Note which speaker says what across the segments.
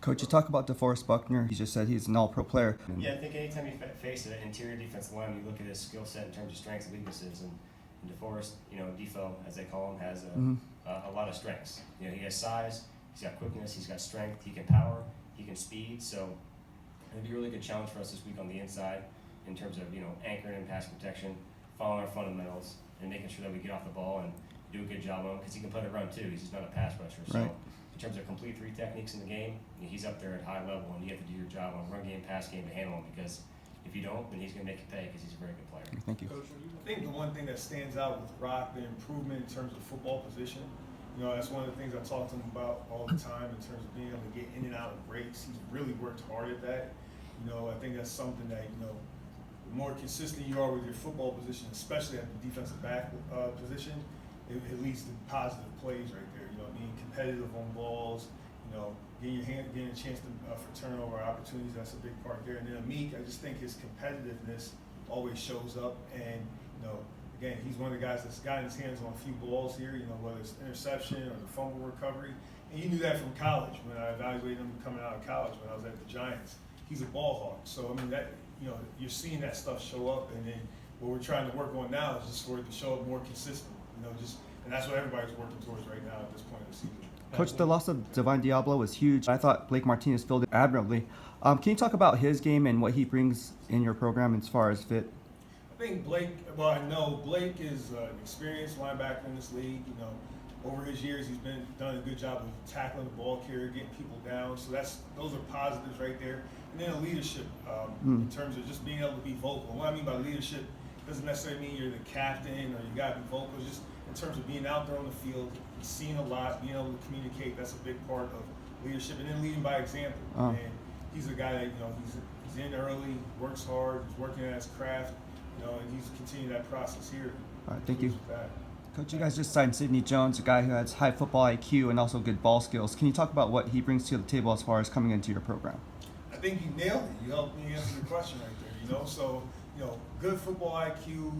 Speaker 1: Coach, you talk about DeForest Buckner. He just said he's an all-pro player.
Speaker 2: Yeah, I think anytime you face an interior defensive line, you look at his skill set in terms of strengths and weaknesses. And DeForest, Defo, as they call him, has a lot of strengths. He has size, he's got quickness, he's got strength, he can power, he can speed. So it'll be a really good challenge for us this week on the inside in terms of anchoring and pass protection, following our fundamentals, and making sure that we get off the ball and do a good job on him because he can play the run too. He's just not a pass rusher. So
Speaker 1: right.
Speaker 2: In terms of complete three techniques in the game, he's up there at high level, and you have to do your job on run game, pass game to handle him because if you don't, then he's going to make you pay because he's a very good player.
Speaker 1: Thank you.
Speaker 3: Coach, I think the one thing that stands out with Rock, the improvement in terms of football position, that's one of the things I talk to him about all the time in terms of being able to get in and out of breaks. He's really worked hard at that. I think that's something that, the more consistent you are with your football position, especially at the defensive back position, it leads to positive plays right there. Being competitive on balls, getting a chance for turnover opportunities. That's a big part there. And then Mick, I just think his competitiveness always shows up. And again, he's one of the guys that's gotten his hands on a few balls here. Whether it's interception or the fumble recovery. And you knew that from college when I evaluated him coming out of college when I was at the Giants. He's a ball hawk. So that you're seeing that stuff show up. And then what we're trying to work on now is just for it to show up more consistent. And that's what everybody's working towards right now at this point in the season.
Speaker 1: Coach, the loss of Divine Diablo was huge. I thought Blake Martinez filled it admirably. Can you talk about his game and what he brings in your program as far as fit?
Speaker 3: I think Blake, I know Blake is an experienced linebacker in this league. Over his years, he's done a good job of tackling the ball carrier, getting people down. So those are positives right there. And then leadership in terms of just being able to be vocal. And what I mean by leadership doesn't necessarily mean you're the captain or you got to be vocal. Just in terms of being out there on the field, seeing a lot, being able to communicate, that's a big part of leadership. And then leading by example. And he's a guy that, he's in early, works hard, he's working at his craft, and he's continuing that process here.
Speaker 1: All right, thank you. Coach, you guys just signed Sidney Jones, a guy who has high football IQ and also good ball skills. Can you talk about what he brings to the table as far as coming into your program?
Speaker 3: I think you nailed it. You helped me answer the question right there, So, good football IQ,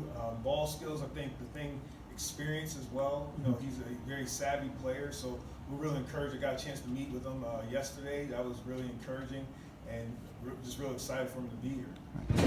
Speaker 3: ball skills, I think the thing, experience as well. He's a very savvy player, so we're really encouraged. I got a chance to meet with him yesterday. That was really encouraging, and we're just really excited for him to be here.